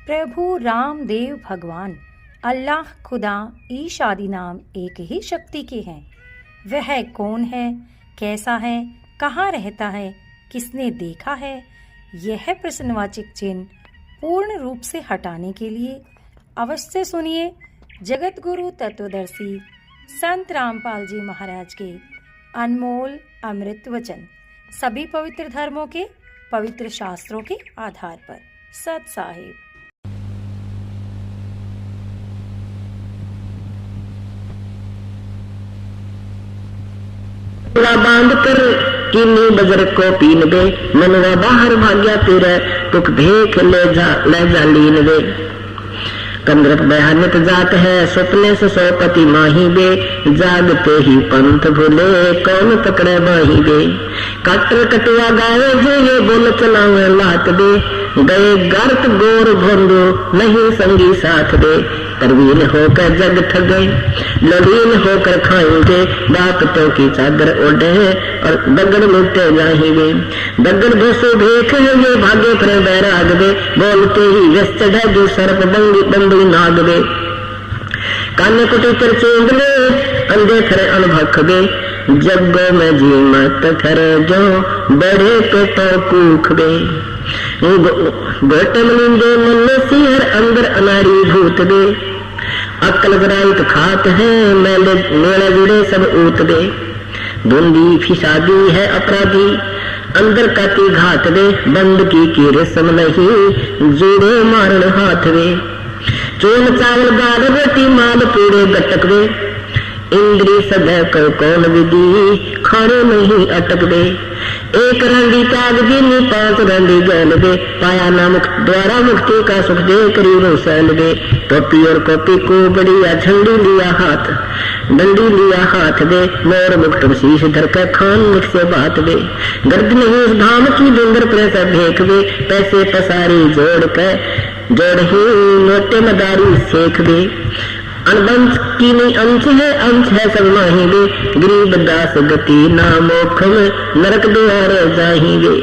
प्रभु रामदेव भगवान अल्लाह खुदा ईश आदि नाम एक ही शक्ति के हैं। वह कौन है, कैसा है, कहाँ रहता है, किसने देखा है, यह प्रश्नवाचक चिन्ह पूर्ण रूप से हटाने के लिए अवश्य सुनिए जगत गुरु तत्वदर्शी संत रामपाल जी महाराज के अनमोल अमृत वचन, सभी पवित्र धर्मों के पवित्र शास्त्रों के आधार पर। सत साहिब। बांध कर कीनी बजर को पीन बे, मनवा बाहर भाग्या तेरे तुक भेख ले जा लीन बे। कंदरप बयानित जात है सपने से सौपति माही बे, जागते ही पंथ भूले कौन पकड़े माही बे। काटल कटुआ गावे जो ये बोल चलावे लात बे, गए गर्त गोर भोंदो नहीं संगी साथ दे। तरवीन होकर जग ठगे ललीन होकर खाएंगे, बातों की चादर ओढ़े और दगड़ लुटे जाएंगे। दगड़ भोसो भेख ये भागे पर बैराग दे, बोलते ही व्यस्त चढ़े जो सर्प बंदी नाग दे। कान्य कुटी तर चेंदले अंधे खरे अनभख दे, जगो में जी मत खरे जो बड़े पे तो कूख दे। गोटे मनिंदे मन सिहर अंदर अनाड़ी भूत दे, अक्ल जराइत खात है मेले मेले जुड़े सब ऊत दे। धुंधी फिसादी है अपराधी अंदर काती घात दे, बंद की रस्म नहीं जुड़े मारण हाथ दे। चोल चावल दाल रोटी माल पूरे गटक दे, इंद्री सदै कर कौन विधि खाने नहीं अटक दे। एक रंडी त्याग दीनी पांच रंडी गैल दे, पाया ना मुक्त द्वारा मुक्ति का सुख दे करीबों सैल दे। टोपी और कॉपी को बढ़िया झंडी लिया हाथ डंडी लिया हाथ दे, मोर मुक्त शीश धर कर खान मुख से बात दे। गर्द नहीं उस धाम की डूंगर प्रेस भेख दे, पैसे पसारी जोड़ ही नोटे मदारी सेख दे। अनबंश की नहीं अंश है सब माही दे, गरीब दास गति ना मोख में नरक द्वार जाहिंगे।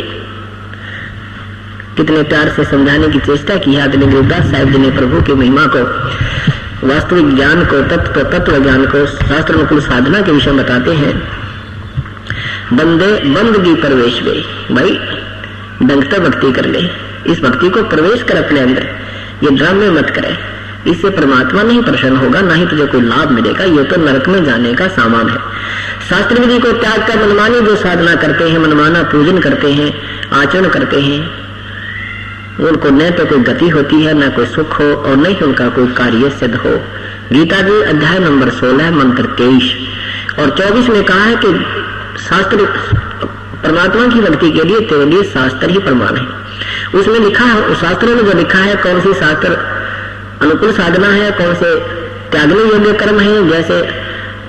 कितने प्यार से समझाने की चेष्टा की है आदरणीय गरीबदास साहिब जी ने प्रभु की महिमा को, वास्तविक ज्ञान को, तत्व ज्ञान को, शास्त्र अनुकूल साधना के विषय बताते हैं। बंदगी प्रवेश वे, भाई डंगता भक्ति कर ले, इस भक्ति को प्रवेश कर अपने अंदर, ये ड्रामे मत करे, इससे परमात्मा नहीं प्रसन्न होगा, ना ही तुझे कोई लाभ मिलेगा, ये तो नरक में जाने का सामान है। शास्त्र विधि को त्याग कर मनमानी जो साधना करते हैं, मनमाना पूजन करते हैं, आचरण करते हैं, उनको न तो कोई गति होती है, न कोई सुख हो और न ही उनका कोई कार्य सिद्ध हो। गीता जी अध्याय नंबर 16 मंत्र 23 और 24 में कहा है कि शास्त्र परमात्मा की भक्ति के लिए तेरे लिए शास्त्र ही प्रमाण है। उसमें लिखा है, उस शास्त्रों में जो लिखा है कौन सी शास्त्र अनुकूल साधना है, कौन से त्यागने योग्य कर्म है जैसे,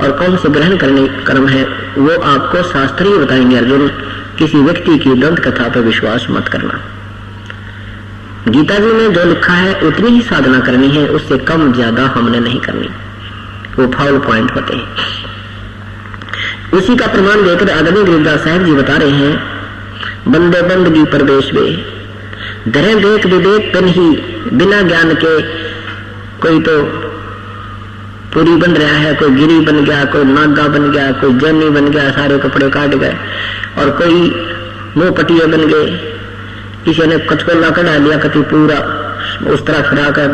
और कौन से ग्रहण करने कर्म है, वो आपको शास्त्र ही बताएंगे। अर्जुन, किसी व्यक्ति की दंत कथा पर विश्वास मत करना। गीता जी में जो लिखा है उतनी ही साधना करनी है, उससे कम ज्यादा हमने नहीं करनी, वो फाउल पॉइंट होते हैं। उसी का प्रमाण देकर आदरणीय गरीबदास साहब जी बता रहे हैं, बंदे बंदगी प्रवेश वे, धरे देख विवेक तन ही, बिना ज्ञान के कोई तो पुरी बन रहा है, कोई गिरी बन गया, कोई नागा बन गया, कोई जैनी बन गया, सारे कपड़े काट गए, और कोई मुंह पटिए बन गए, किसी ने कचकोला कढ़ा लिया, कभी पूरा उस तरह खड़ा कर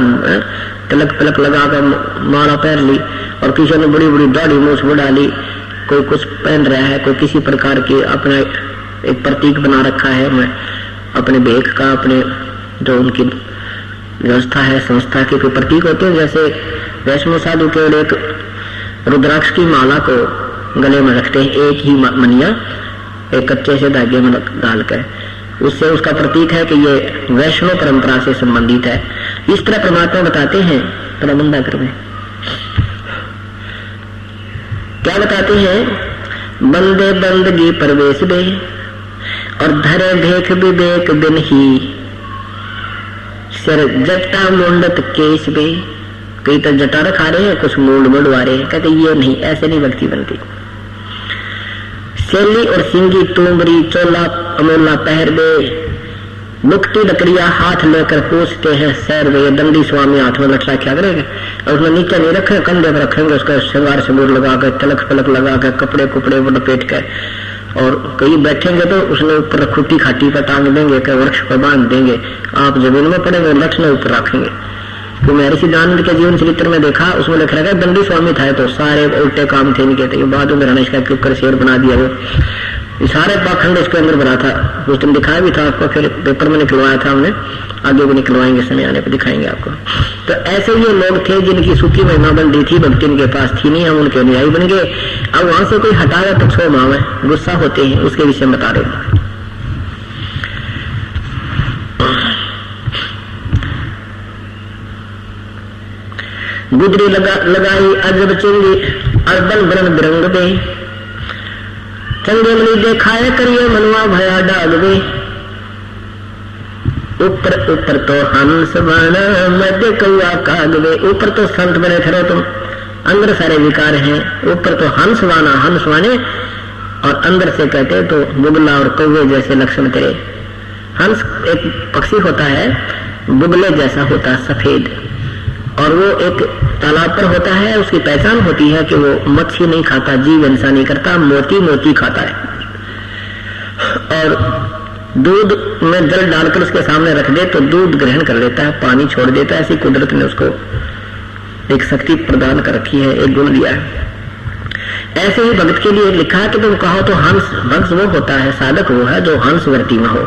तिलक पिलक लगा कर माला पहन ली, और किसी ने बड़ी बड़ी दाढ़ी मूछ बढ़ा ली, कोई कुछ पहन रहा है, कोई किसी प्रकार की अपना एक प्रतीक बना रखा है, मैं अपने भेख का, अपने जो उनकी व्यवस्था है संस्था के कोई प्रतीक होते हैं। जैसे वैष्णव साधु केवल एक रुद्राक्ष की माला को गले में रखते हैं, एक ही मनिया एक कच्चे से धागे में डालकर, उससे उसका प्रतीक है कि ये वैष्णव परंपरा से संबंधित है। इस तरह परमात्मा बताते हैं प्रबंधाकर में, क्या बताते हैं, बंदे बंदगी प्रवेश दे और धरे भेख विवेक दिन ही, सर जटा मुंडत केश बे। कई तो जटा रखा रहे हैं, कुछ मूंड मुंडवा रहे हैं, कहते ये नहीं, ऐसे नहीं भक्ति बनती। सेली और सिंगी तुमरी चोला अमोला पहर दे, दुखती लकड़ियां हाथ लेकर पूछते हैं सैर वे दंडी स्वामी हाथ में लटका क्या करेंगे, और उसने नीचे नहीं रखे, कंधे पर रखेंगे, उसका श्रृंगार सिंदूर लगा कर तलक पलक लगा कर कपड़े कुपड़े लपेट कर, और कहीं बैठेंगे तो उसने ऊपर खुट्टी खाटी पर टांग देंगे, कहीं वृक्ष पर बांध देंगे, आप जमीन में पड़ेंगे, लठने ऊपर रखेंगे। तो महर्षि दयानंद के जीवन चरित्र में देखा, उसमें लिख रखा है दंडी स्वामी था तो सारे उल्टे काम थे इनके, तो बाद में गणेश का क्यों कर शेर बना दिया, वो सारे पाखंड इसके अंदर भरा था। उस दिन दिखाया भी था आपको, फिर पेपर में निकलवाया था हमने, आगे भी निकलवाएंगे, समय आने पर दिखाएंगे आपको। तो ऐसे ये लोग थे जिनकी सूखी महिमा बंदी थी, भक्ति इनके पास थी नहीं, हम उनके अनुयायी बन गए। अब वहां से कोई हटाया तो छो माव है, गुस्सा होते हैं, उसके विषय में बता रहे। गुदरी लगाई अजब चिंगी अरबन बरन बिरंग दे, चंगे मनी देखाए करिए मनवा भया डाग दे, ऊपर ऊपर तो हंस बना मध्य कौआ काग दे। ऊपर तो संत बने थे तुम, अंदर सारे विकार हैं, ऊपर तो हंस वाने, और अंदर से कहते तो बुगला और कौवे जैसे लक्षण तेरे। हंस एक पक्षी होता है, बुगले जैसा होता है सफेद, और वो एक तालाब पर होता है, उसकी पहचान होती है कि वो मच्छी नहीं खाता, जीव हिंसा नहीं करता, मोती खाता है, और दूध में जल डालकर उसके सामने रख दे तो दूध ग्रहण कर लेता है, पानी छोड़ देता है। ऐसी कुदरत ने उसको एक शक्ति प्रदान कर रखी है, एक गुण दिया है। ऐसे ही भक्त के लिए लिखा है कि तुम कहो तो हंस वो होता है, साधक वो है जो हंस वर्ती में हो,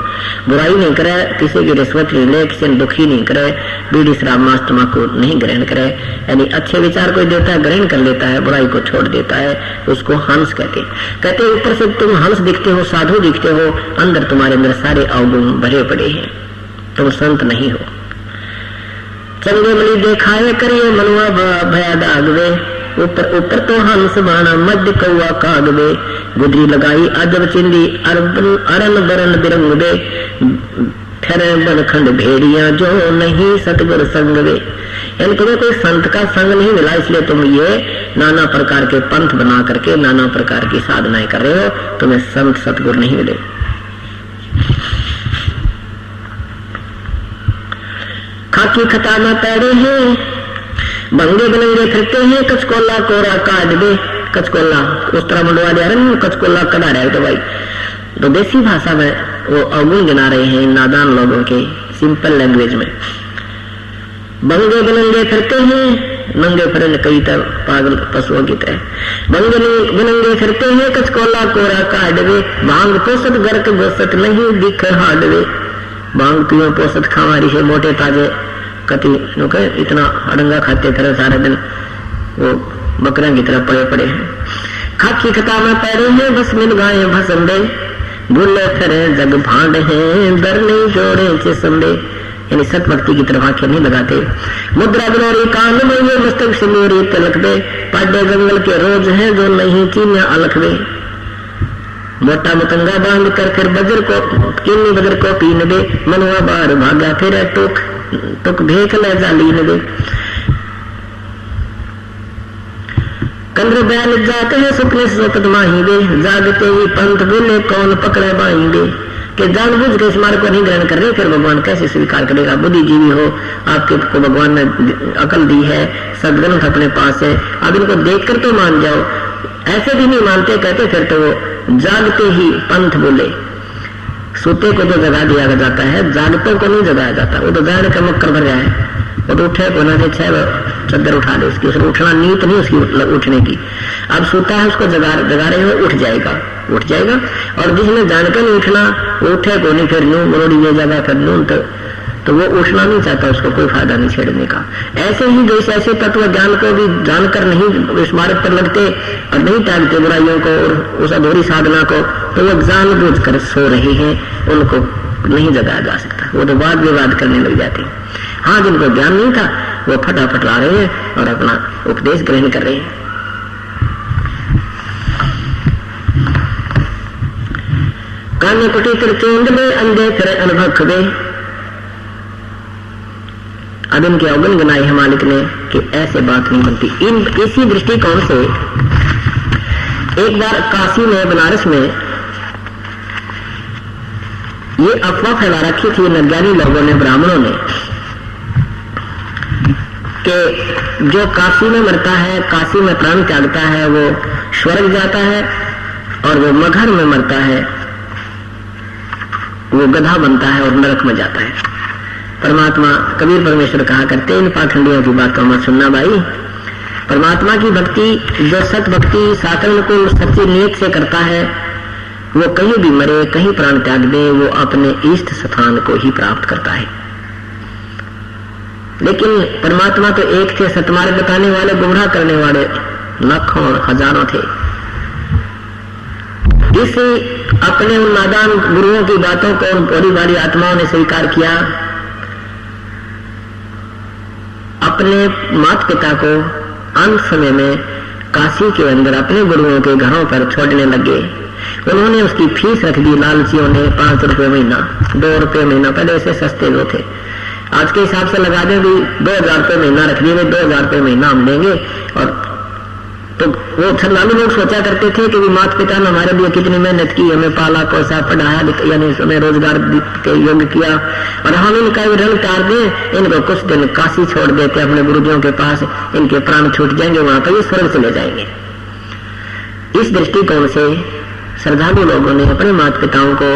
बुराई नहीं करे, किसी की रिश्वत नहीं ले, किसी ने दुखी नहीं करे, बीड़ी शराब मांस तम्बाकू नहीं ग्रहण करे, यानी अच्छे विचार कोई देता है ग्रहण कर लेता है, बुराई को छोड़ देता है, उसको हंस कहते। ऊपर से तुम हंस दिखते हो, साधु दिखते हो, अंदर तुम्हारे अंदर सारे अवगुण भरे पड़े हैं, तुम संत नहीं हो। चंगे मनी देखाए करिए मनवा भया दाग वे, ऊपर ऊपर तो हंस बाना मध्य कौआ काग दे, गुदरी लगाई अजब चिंदी अरन बरन बिरंग दे, ठहरे बनखंड भेड़िया जो नहीं सतगुर संग दे। यानी तुम्हें कोई संत का संग नहीं मिला, इसलिए तुम ये नाना प्रकार के पंथ बना करके नाना प्रकार की साधनाएं कर रहे हो, तुम्हें संत सतगुर नहीं मिले। खाकी खताना पैरे हैं, बंगे बनंगे फिरते हैं, कचकोला कोरा काट दे। कचकोला उस तरह मंडवा दे रहे, कचकोला कड़ा रहे तो भाई, तो देसी भाषा में वो अवगुण गिना रहे हैं नादान लोगों के, सिंपल लैंग्वेज में। बंगे बनंगे फिरते हैं, नंगे फिरन कई तरह पागल पशुओं की तरह, बंगे बनंगे फिरते हैं, कचकोला कोरा काट दे, भांग पोसत गर्क गोसत नहीं दिख हाड दे। भांग पियो पोसत खावारी है, मोटे ताजे कति इतना अड़ंगा खाते तरह सारे दिन वो बकरियां की तरह पड़े पड़े हैं। खाकी खता में पैरे हैं, बस मिल गाये भसंदे, भूले फिरे जग भांड हैं, दर नहीं जोड़े चिसंदे। यानी सत भक्ति की तरफ आंखें नहीं लगाते। मुद्रा बिलोरी कान में ये मस्तक सिंदूरी तिलक दे, पाडे जंगल के रोज हैं जो नहीं चीनिया अलख दे। मोटा मतंगा बांध कर फिर बजर को किन्नी बजर को पीन दे, मनवा बार भागा फिर तुक भेख ले जालीन दे। कंद्र बयान जाते हैं सुपने सोपत माही दे, जागते ही पंथ बोले कौन पकड़े बाई दे। कि जानबूझ के इस मार्ग को नहीं ग्रहण कर रहे, फिर भगवान कैसे स्वीकार करेगा। बुद्धिजीवी हो, आपके को भगवान ने अकल दी है, सदग्रंथ अपने पास है, आप इनको देख कर तो मान जाओ। ऐसे भी नहीं मानते, कहते फिर तो वो जागते ही पंथ बोले। सोते को तो जगा दिया जाता है, जागतों को नहीं जगाया जाता। वो तो जाने का मक्कर भर जाए, वो तो उठे को ना दे, चद्दर उठा दे उसकी, उसने उठना नीत नहीं उसकी उठने की। अब सोता है, उसको जगा रहे हो, उठ जाएगा। और जिसने जानकर नहीं उठना, वो उठे को नहीं, फिर नू मरोड़ी ये जगह फिर नू, तो वो उठना नहीं चाहता, उसको कोई फायदा नहीं छेड़ने का। ऐसे ही जैसे ऐसे तत्व ज्ञान को भी जानकर नहीं इस मार्ग पर लगते और नहीं त्यागते बुराइयों को और उस अधूरी साधना को, तो वो जानबूझ कर सो रहे हैं, उनको नहीं जगाया जा सकता। वो तो वाद विवाद करने लग जाते हैं। हाँ, जिनको ज्ञान नहीं था वो फटाफट ला रहे हैं और अपना उपदेश ग्रहण कर रहे हैं। कान्य कुटी फिर केंद्र में अंधे फिर अनुभव वे। अब इनके अवगुण गिनाए है मालिक ने कि ऐसे बात नहीं बनती। इसी दृष्टिकोण से एक बार काशी में, बनारस में ये अफवाह फैला रखी थी अज्ञानी लोगों ने, ब्राह्मणों ने, कि जो काशी में मरता है, काशी में प्राण त्यागता है, वो स्वर्ग जाता है, और वो मगहर में मरता है वो गधा बनता है और नरक में जाता है। परमात्मा कबीर परमेश्वर कहा करते, इन पाखंडियों की बात को मत सुनना भाई। परमात्मा की भक्ति, जो सत भक्ति साकरण को सच्ची नीयत से करता है, वो कहीं भी मरे, कहीं प्राण त्याग दे, वो अपने इष्ट स्थान को ही प्राप्त करता है। लेकिन परमात्मा तो एक थे, सतमार्ग बताने वाले, गुमराह करने वाले लाखों और हजारों थे। इस अपने उन नादान गुरुओं की बातों को उन बड़ी बड़ी आत्माओं ने स्वीकार किया, अपने माता पिता को अंत समय में काशी के अंदर अपने गुरुओं के घरों पर छोड़ने लगे। उन्होंने उसकी फीस रख दी लालचियों ने, 5 रुपये महीना, 2 रुपये महीना, पहले ऐसे सस्ते जो थे, आज के हिसाब से लगा दें भी 2000 रुपये महीना रख दिए, 2000 रुपये महीना हम देंगे। और तो वो श्रद्धालु लोग सोचा करते थे कि माता पिता ने हमारे लिए कितनी मेहनत की, हमें पाला पोसा पढ़ाया, यानी हमें रोजगार के योग्य किया, और हम इनका ऋण उतार दें, इनको कुछ दिन काशी छोड़ देते अपने गुरुजियों के पास, इनके प्राण छूट जाएंगे, वहां पर ये स्वर्ग चले जाएंगे। इस दृष्टिकोण से श्रद्धालु लोगों ने अपने माता पिताओं को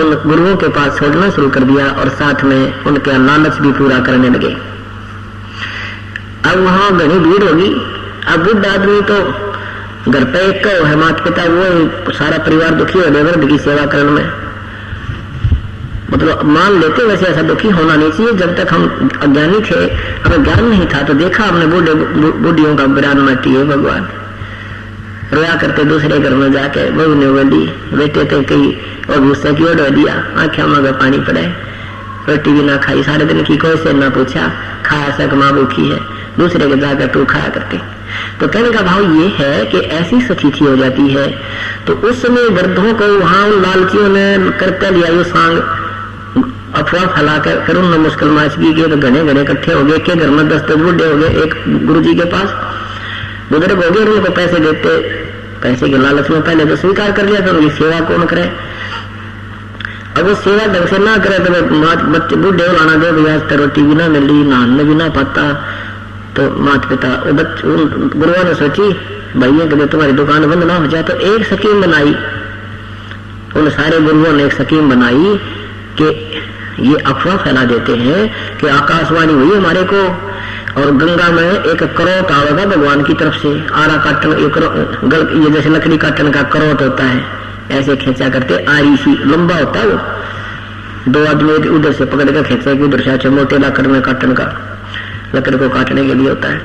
उन गुरुओं के पास छोड़ना शुरू कर दिया और साथ में उनके लालच भी पूरा करने लगे। अब वहां घनी भीड़ होगी। अब बुद्ध आदमी तो घर पे एक है, माता पिता वो सारा परिवार दुखी हो गया वृद्ध की सेवा करने में, मतलब मान लेते वैसे ऐसा दुखी होना नहीं चाहिए। जब तक हम अज्ञानी थे, हमें ज्ञान नहीं था, तो देखा हमने बूढ़ियों का बिरान मटी है भगवान, रोया करते दूसरे घर में जाके, बहू ने बोली बेटे थे कहीं और गुस्से की ओर दिया, आंखें मगर पानी पड़े, रोटी भी ना खाई, सारे दिन की कोई से ना पूछा, खाया सक माँ भूखी है, दूसरे के जाकर तू खाया करते। तो कहने का भाव ये है कि ऐसी स्थिति हो जाती है, तो उस समय वृद्धों को वहां लालचियों ने करते लिया, ये सांग अफवाह फैला कर फिर उन्होंने मुश्किल माच की गए, तो घने घने इकट्ठे हो गए, के घर में 10 बूढ़े हो गए, एक गुरु जी के पास बुजुर्ग हो गए, उनको पैसे देते, पैसे के लालच में पहले तो स्वीकार कर लिया, तो उनकी सेवा कौन करे। अब वो सेवा ढंग से ना करे तो बच्चे बूढ़े लाना दे, भैया तो रोटी भी ना मिली, नहाने भी ना पाता, तो माता पिता गुरुओं ने सोची भैया कि तुम्हारी दुकान बंद ना हो जाए, तो एक स्कीम बनाई, उन सारे गुरुओं ने एक स्कीम बनाई कि ये अफवाह फैला देते हैं कि आकाशवाणी हुई हमारे को, और गंगा में एक करोत आवेगा भगवान की तरफ से, आरा काटन, ये जैसे लकड़ी काटन का करोत होता है, ऐसे खींचा करते, आरी सी लंबा होता है वो, 2 आदमी उधर से पकड़ कर खींचे, उधर से अच्छा मोटे लाकड़ में काटन का, लकड़ को काटने के लिए होता है।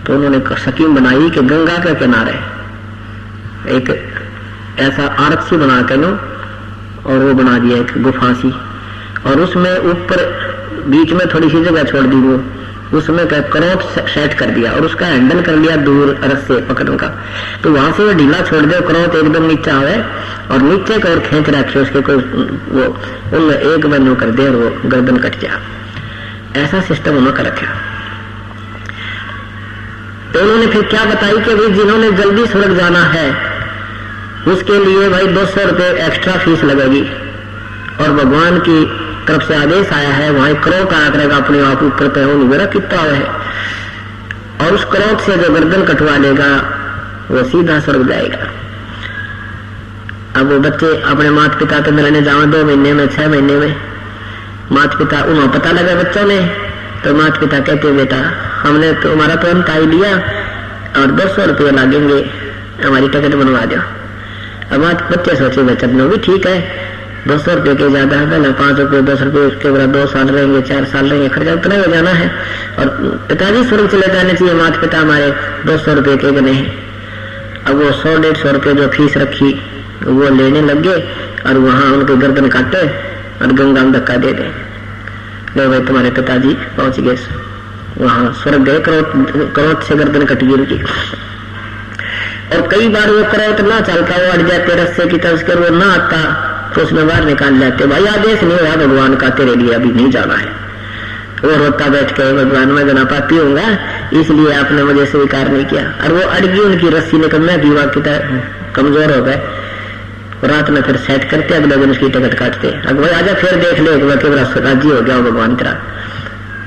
तो उन्होंने स्कीम बनाई कि गंगा के किनारे एक ऐसा आर्क सी बना कर लो, और वो बना दिया एक गुफा सी, और उसमें ऊपर बीच में थोड़ी सी जगह छोड़ दी, वो उसमें करोट सेट कर दिया, और उसका हैंडल कर लिया दूर रस से पकड़ने का, तो वहां से वो ढीला छोड़ दे, करोट एकदम नीचे आवे, और नीचे की ओर खींच रखे उसके कोई वो उनमें एक बनो कर दे, और वो गर्दन कट जाए, ऐसा सिस्टम उन्होंने कर रखा। तो उन्होंने फिर क्या बताई कि भाई जिन्होंने जल्दी स्वर्ग जाना है उसके लिए भाई 200 रुपये एक्स्ट्रा फीस लगेगी, और भगवान की तरफ से आदेश आया है, वहां करोट आया करेगा अपने आप ऊपर पे मेरा कितना है, और उस करोट से जो गर्दन कटवा लेगा वो सीधा स्वर्ग जाएगा। अब वो बच्चे अपने माता पिता तो मिलने जाओ 2 महीने में, 6 महीने में, माता पिता उन्हें पता लगा बच्चों ने, तो माता पिता कहते बेटा हमने तो हमारा तो अंत आई लिया, और 200 रुपये लगेंगे, हमारी टिकट बनवा दो। अब बच्चे सोचे बच्चे अपने भी ठीक है, 200 रुपये के ज्यादा है, पहले 5 रुपये 10 रुपये, उसके बाद 2 साल रहेंगे, 4 साल रहेंगे, खर्चा उतना हो जाना है, और पिताजी स्वर्ग चले जाने चाहिए, माता पिता हमारे 200 रुपये के बने हैं। अब वो 100-150 रुपये जो फीस रखी वो लेने लग गए, और वहां उनके गर्दन काटे और गंगा में धक्का दे दे, ले भाई तुम्हारे पिताजी पहुंच गए वहां स्वर्ग गए, करोट से गर्दन कट गई उनकी। और कई बार वो करोट ना चलता, वो अट जाते रस्से की तरफ कर, वो ना आता तो उसमें बाहर निकाल जाते, भाई आदेश नहीं हुआ भगवान का तेरे लिए अभी नहीं जाना है। वो रोता बैठ के भगवान मैं जना पापी होऊंगा, इसलिए आपने मुझे स्वीकार नहीं किया, और वो अड़ गई उनकी रस्सी ने, मैं भी वाकई कमजोर हो गए, रात में फिर सेट करते, अगले दिन उसकी टिकट काटते। अगर भाई आजा फिर देख ले, राजी हो गया भगवान तेरा,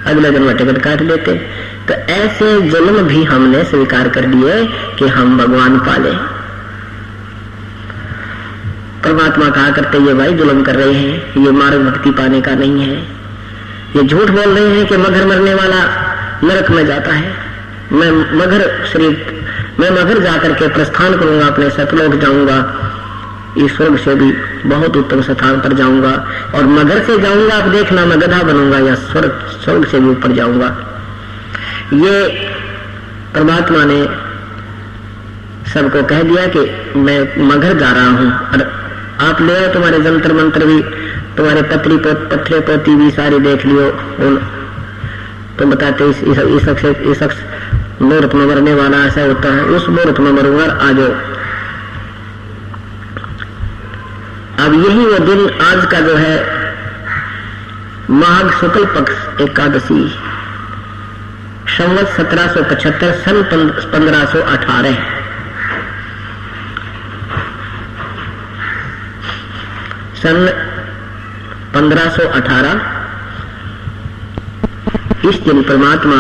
अगले दिन वह टिकट काट लेते। तो ऐसे जुल्म भी हमने स्वीकार कर लिए कि हम भगवान पाले। परमात्मा कहा करते ये भाई जुल्म कर रहे हैं, ये मार्ग भक्ति पाने का नहीं है, ये झूठ बोल रहे हैं कि मगर मरने वाला नरक में जाता है। मैं मगर जाकर के प्रस्थान करूंगा, अपने सतलोक जाऊंगा, इस स्वर्ग से भी बहुत उत्तम स्थान पर जाऊंगा, और मगर से जाऊंगा, आप देखना मैं गधा बनूंगा या स्वर्ग से भी ऊपर जाऊंगा। ये परमात्मा ने सबको कह दिया कि मैं मगर जा रहा हूं, और आप ले आओ तुम्हारे जंतर मंत्र भी, तुम्हारे पत्रे पोती भी सारी देख लियो। तुम बताते इस शख्स मुहूर्त में मरने वाला ऐसा होता है, उस मुहूर्त में मरूंगा, आ जाओ। अब यही वो दिन आज का जो है माघ शुक्ल पक्ष एकादशी, संवत 1775 सन 1518, सन 1518 इस दिन परमात्मा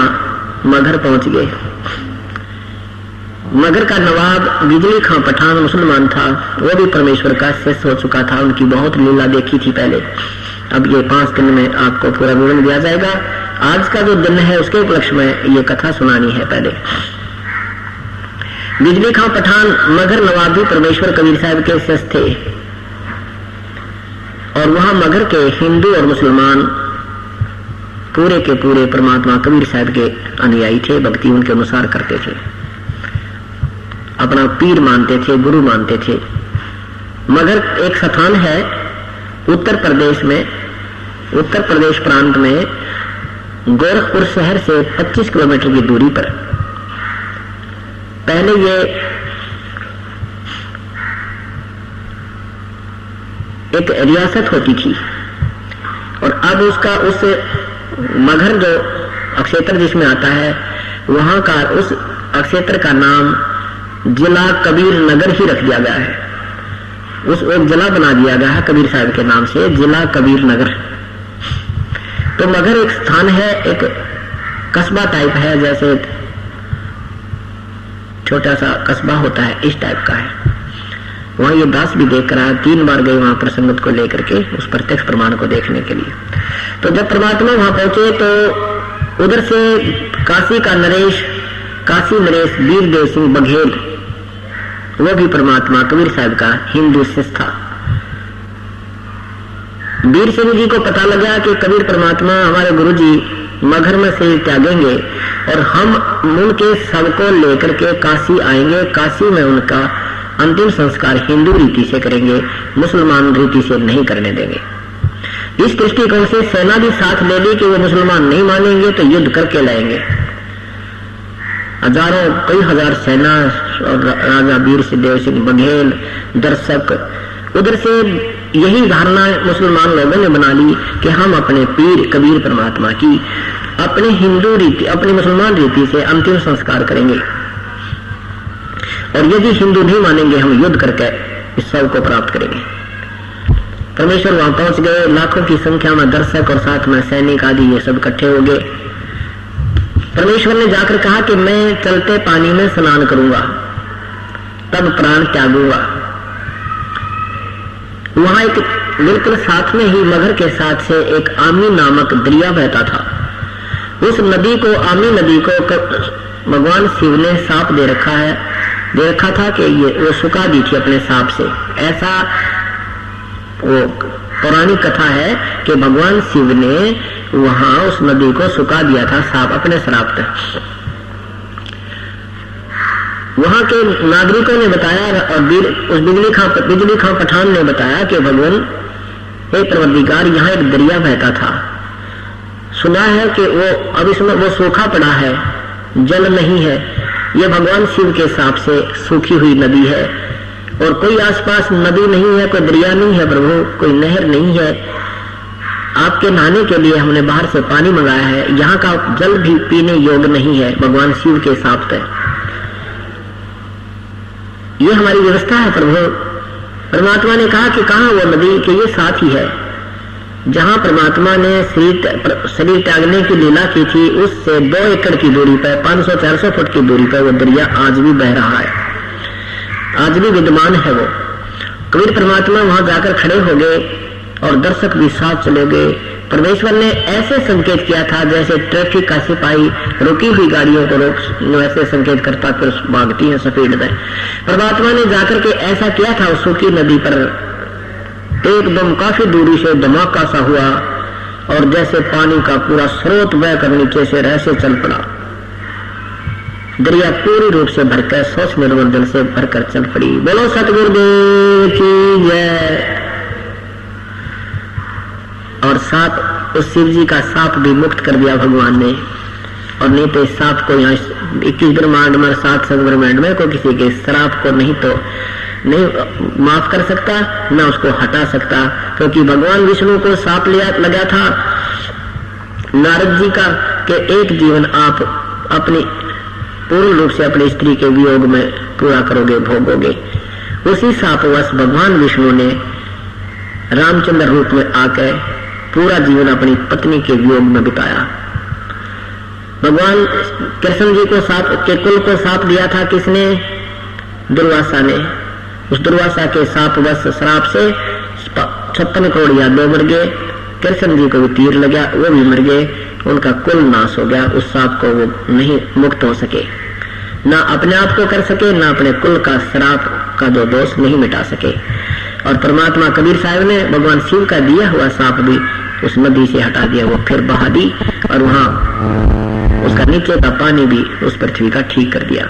मगर पहुंच गए। मगर का नवाब बिजली खां पठान मुसलमान था, वो भी परमेश्वर का शिष्य हो चुका था, उनकी बहुत लीला देखी थी पहले। अब ये 5 दिन में आपको पूरा विवरण दिया जाएगा। आज का जो दिन है उसके उपलक्ष्य में ये कथा सुनानी है। पहले बिजली खां पठान मगर नवाब भी परमेश्वर कबीर साहब के शिष्य थे, और वहां मगर के हिंदू और मुसलमान पूरे के पूरे परमात्मा कबीर साहब के अनुयायी थे, भक्ति उनके अनुसार करते थे, अपना पीर मानते थे, गुरु मानते थे। मगर एक स्थान है उत्तर प्रदेश में, उत्तर प्रदेश प्रांत में गोरखपुर शहर से 25 किलोमीटर की दूरी पर। पहले ये एक रियासत होती थी, और अब उसका उस मगर जो अक्षेत्र जिसमें आता है, वहां का उस अक्षेत्र का नाम जिला कबीर नगर ही रख दिया गया है। उस एक जिला बना दिया गया है कबीर साहब के नाम से, जिला कबीर नगर। तो मगर एक स्थान है, एक कस्बा टाइप है, जैसे छोटा सा कस्बा होता है, इस टाइप का है। वहां ये दास भी देख रहा है, 3 बार गए वहां प्रसंगत को लेकर के, उस प्रत्यक्ष प्रमाण को देखने के लिए। तो जब परमात्मा वहां पहुंचे तो उधर से काशी का नरेश, काशी नरेश वीरदेव सिंह बघेल, वो भी परमात्मा कबीर साहब का हिंदू शिष्य था। वीर सिंह जी को पता लगा कि कबीर परमात्मा हमारे गुरु जी मगर में से त्यागेंगे, और हम उनके सबको लेकर के काशी आएंगे, काशी में उनका अंतिम संस्कार हिंदू रीति से करेंगे, मुसलमान रीति से नहीं करने देंगे। इस दृष्टिकोण से सेना भी साथ ले ली कि वो मुसलमान नहीं मानेंगे तो युद्ध करके लाएंगे। हजारों कई हजार सेना और राजा वीर सिंह सिंह बघेल दर्शक, उधर से यही धारणा मुसलमान लोगों ने बना ली कि हम अपने पीर कबीर परमात्मा की अपने हिंदू रीति, अपनी मुसलमान रीति से अंतिम संस्कार करेंगे, और यदि हिंदू नहीं मानेंगे हम युद्ध करके इस सब को प्राप्त करेंगे। परमेश्वर वहां पहुंच गए, लाखों की संख्या में दर्शक और साथ में सैनिक आदि ये सब इकट्ठे हो गए। परमेश्वर ने जाकर कहा कि मैं चलते पानी में स्नान करूंगा, तब प्राण त्यागूंगा। वहां एक बिल्कुल साथ में ही मगर के साथ से एक आमी नामक दरिया बहता था। उस नदी को, आमी नदी को भगवान शिव ने साप दे रखा था कि ये वो सुखा दी थी अपने साप से। ऐसा वो पौराणिक कथा है कि भगवान शिव ने वहां उस नदी को सुखा दिया था साप अपने श्राप से। वहां के नागरिकों ने बताया, और उस बिजली खां पठान ने बताया कि भगवान हे परवरदिगार, यहाँ एक दरिया बहता था, सुना है कि वो अब इसमें वो सूखा पड़ा है, जल नहीं है, ये भगवान शिव के साप से सूखी हुई नदी है, और कोई आसपास नदी नहीं है, कोई दरिया नहीं है प्रभु, कोई नहर नहीं है। आपके नहाने के लिए हमने बाहर से पानी मंगाया है, यहाँ का जल भी पीने योग्य नहीं है भगवान शिव के साप से। ये हमारी व्यवस्था है प्रभु, परमात्मा ने कहा कि कहाँ वो नदी, कि ये साथ ही है। जहां परमात्मा ने शरीर त्यागने की लीला की थी, उससे 2 एकड़ की दूरी पर, 500-400 फुट की दूरी पर वो दरिया आज भी बह रहा है, आज भी विद्यमान है वो। कबीर परमात्मा वहां जाकर खड़े हो गए और दर्शक भी साथ चले गए। परमेश्वर ने ऐसे संकेत किया था जैसे ट्रैफिक का सिपाही रुकी हुई गाड़ियों को रोक ऐसे संकेत करता फिर भागती है स्पीड में। परमात्मा ने जाकर के ऐसा किया था उस सूखी नदी पर, एकदम काफी दूरी से धमाका सा हुआ और जैसे पानी का पूरा स्रोत बहकर नीचे से ऐसे चल पड़ा। दरिया पूरी रूप से भरकर स्वच्छ निर्मल जल से भरकर चल पड़ी। बोलो सतगुरुदेव की जय। और सांप, उस शिव जी का सांप भी मुक्त कर दिया भगवान ने। और नहीं तो इस सांप को यहाँ 21 ब्रह्मांड में, 7 संग ब्रह्मांड में कोई किसी के श्राप को नहीं माफ कर सकता, न उसको हटा सकता, क्योंकि भगवान विष्णु को सांप लगा था नारद जी का कि एक जीवन आप अपनी पूर्ण रूप से अपनी स्त्री के वियोग में पूरा करोगे, भोगोगे। उसी शापवश भगवान विष्णु ने रामचंद्र रूप में आकर पूरा जीवन अपनी पत्नी के वियोग में बिताया। भगवान कृष्ण जी को साप के कुल को साप दिया था किसने? दुर्वासा ने। उस दुर्वासा के शापवश श्राप से 56 करोड़ यादव मर गए। कृष्ण जी को भी तीर लगा, वो भी मर गए, उनका कुल नाश हो गया। उस सांप को वो नहीं मुक्त हो सके, ना अपने आप को कर सके, ना अपने कुल का श्राप का जो दोष नहीं मिटा सके। और परमात्मा कबीर साहब ने भगवान शिव का दिया हुआ सांप भी उस नदी से हटा दिया, वो फिर बहा दी और वहां उसका नीचे का पानी भी उस पृथ्वी का ठीक कर दिया।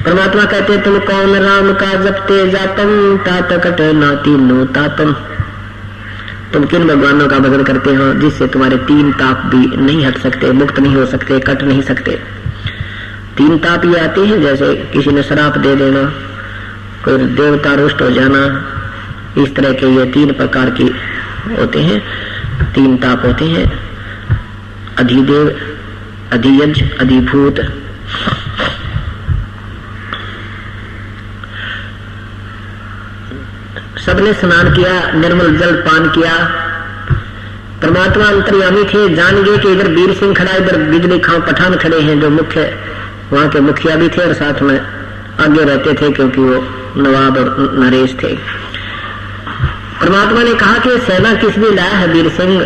परमात्मा कहते तुम कौन राम का जपते जातम तात कट नाती नो तातम। तुम किन भगवानों का भजन करते हो जिससे तुम्हारे 3 ताप भी नहीं हट सकते, मुक्त नहीं हो सकते, कट नहीं सकते। 3 ताप ये आते हैं जैसे किसी ने श्राप दे देना, कोई देवता रुष्ट हो जाना, इस तरह के ये 3 प्रकार की होते हैं, 3 ताप होते हैं। अधिदेव, अधियज, अधिभूत। सबने स्नान किया, निर्मल जल पान किया। परमात्मा अंतर्यामी थे, जान गए कि इधर वीर सिंह खड़ा, इधर बिजली खां पठान खड़े हैं जो मुख्य वहां के मुखिया भी थे और साथ में आगे रहते थे क्योंकि वो नवाब और नरेश थे। परमात्मा ने कहा कि सेना किस लिए लाया है वीर सिंह?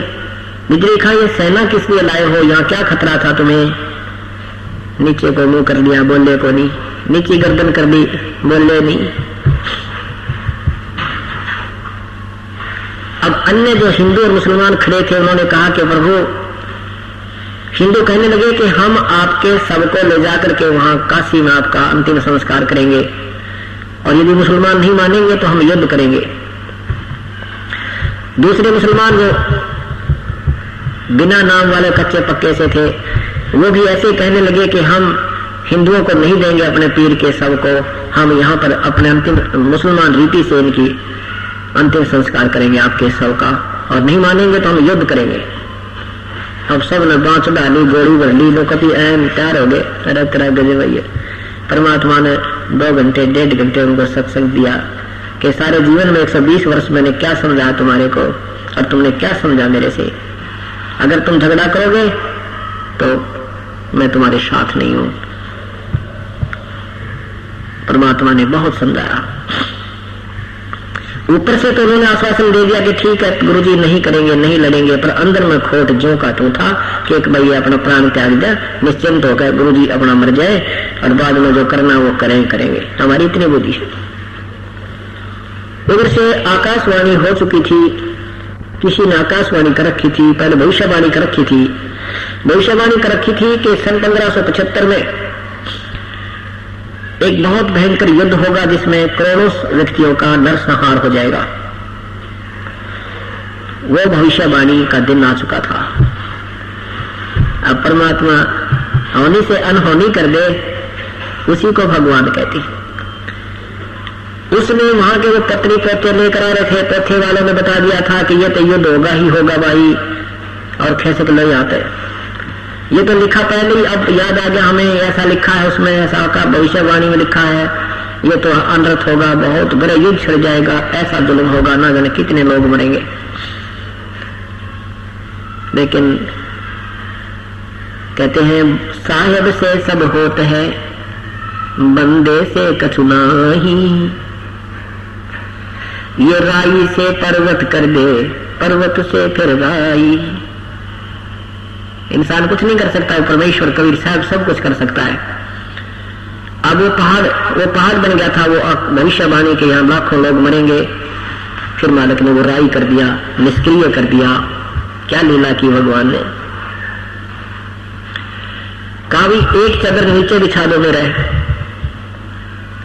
बिजली खां ये सेना किस लिए लाए हो? यहाँ क्या खतरा था तुम्हें? नीचे को मुंह कर दिया, बोले को नहीं, नीचे गर्दन कर दी, बोले नहीं। अब अन्य जो हिंदू और मुसलमान खड़े थे उन्होंने कहा कि प्रभु, हिंदू कहने लगे कि हम आपके शव को ले जाकर के वहां काशी में आपका अंतिम संस्कार करेंगे और यदि मुसलमान नहीं मानेंगे तो हम युद्ध करेंगे। दूसरे मुसलमान जो बिना नाम वाले कच्चे पक्के से थे वो भी ऐसे कहने लगे कि हम हिंदुओं को नहीं देंगे अपने पीर के शव को, हम यहाँ पर अपने अंतिम मुसलमान रीति से इनकी अंतिम संस्कार करेंगे आपके शव का, और नहीं मानेंगे तो हम युद्ध करेंगे। अब सब ने बाँच डाली, गोली भर ली, लोग कभी ऐन तैयार हो गए। तरह गजे भैया परमात्मा ने 2 घंटे 1.5 घंटे उनको सत्संग दिया कि सारे जीवन में 120 वर्ष मैंने क्या समझाया तुम्हारे को और तुमने क्या समझा मेरे से। अगर तुम झगड़ा करोगे तो मैं तुम्हारे साथ नहीं हूं। परमात्मा ने बहुत समझाया। ऊपर से तो उन्होंने आश्वासन दे दिया कि ठीक है गुरुजी नहीं करेंगे, नहीं लड़ेंगे, पर अंदर में खोट जो का तो था कि एक भाई अपना प्राण त्याग दे, निश्चिंत होकर गुरुजी अपना मर जाए और बाद में जो करना वो करेंगे। हमारी इतनी बुद्धि है। उधर से आकाशवाणी हो चुकी थी, किसी ने आकाशवाणी कर रखी थी, पहले भविष्यवाणी कर रखी थी। भविष्यवाणी कर रखी थी कि सन 1575 में एक बहुत भयंकर युद्ध होगा जिसमें करोड़ों व्यक्तियों का नरसंहार हो जाएगा। वो भविष्यवाणी का दिन आ चुका था। अब परमात्मा होनी से अनहोनी कर दे, उसी को भगवान कहती। उसने वहां के वो पत्री पोते लेकर आ रहे थे, पोथे वालों ने बता दिया था कि ये तो युद्ध होगा ही होगा भाई, और कैसे तो नहीं आते। ये तो लिखा पहले ही, अब याद आ गया हमें, ऐसा लिखा है उसमें, ऐसा का भविष्यवाणी में लिखा है ये तो अनर्थ होगा, बहुत बड़ा युद्ध छिड़ जाएगा, ऐसा जुल्म होगा, ना जाने कितने लोग मरेंगे। लेकिन कहते हैं साहिब से सब होत है, बंदे से कछु नाही। ये राई से पर्वत कर दे, पर्वत से फिर राई। इंसान कुछ नहीं कर सकता है, परमेश्वर कबीर साहब सब कुछ कर सकता है। अब वो पहाड़ बन गया था, वो भविष्यवाणी के यहाँ लाखों लोग मरेंगे, फिर मालिक ने वो राई कर दिया, निष्क्रिय कर दिया। क्या लीला की भगवान ने। कावी एक चादर नीचे बिछा दो मेरा,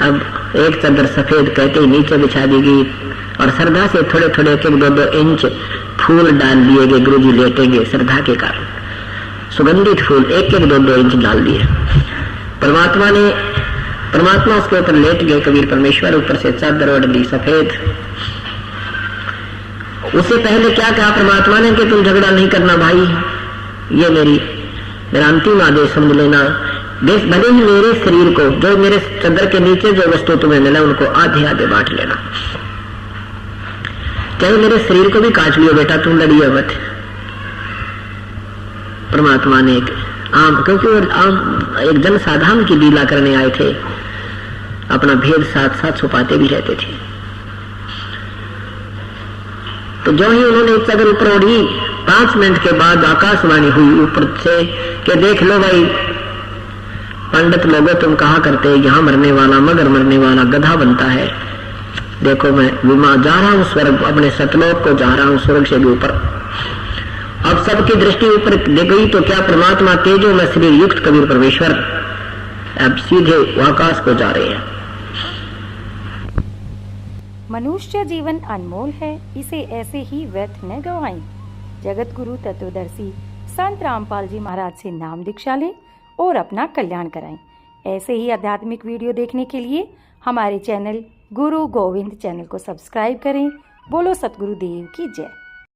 अब एक चादर सफेद कहते ही नीचे बिछा दी गई और श्रद्धा से थोड़े थोड़े 1-2 इंच फूल डाल दिए गए। गुरु जी लेटेंगे श्रद्धा के कारण, सुगंधित फूल 1-2 इंच डाल दिए। परमात्मा उसके ऊपर लेट गए। कबीर परमेश्वर ऊपर से चादर ओढ़ दी सफेद। उससे पहले क्या कहा परमात्मा ने कि तुम झगड़ा नहीं करना भाई, ये मेरा अंतिम आदेश समझ लेना। भले ही मेरे शरीर को, जो मेरे चादर के नीचे जो वस्तु तुम्हें मिला, उनको आधे आधे बांट लेना। चाहे मेरे शरीर को भी काट लियो बेटा, तुम लड़िए मत। परमात्मा ने क्योंकि वो एक जन साधारण की लीला करने आए थे, अपना भेद साथ साथ छुपाते भी रहते थे। तो जो ही उन्होंने एक चादर ऊपर ओढ़ी, 5 मिनट के बाद आकाशवाणी हुई ऊपर से कि देख लो भाई पंडित लोगों, तुम कहा करते यहाँ मरने वाला मगर मरने वाला गधा बनता है। देखो मैं विमान जा रहा हूँ स्वर्ग, अपने सतलोक को जा रहा हूँ, स्वर्ग से भी ऊपर। अब सबकी दृष्टि ऊपर गई तो क्या परमात्मा तेजो में शरीर युक्त कबीर परमेश्वर अब सीधे आकाश को जा रहे हैं। मनुष्य जीवन अनमोल है, इसे ऐसे ही व्यर्थ न गवाएं। जगत गुरु तत्वदर्शी संत रामपाल जी महाराज से नाम दीक्षा लें और अपना कल्याण कराएं। ऐसे ही आध्यात्मिक वीडियो देखने के लिए हमारे चैनल गुरु गोविंद चैनल को सब्सक्राइब करें। बोलो सतगुरु देव की जय।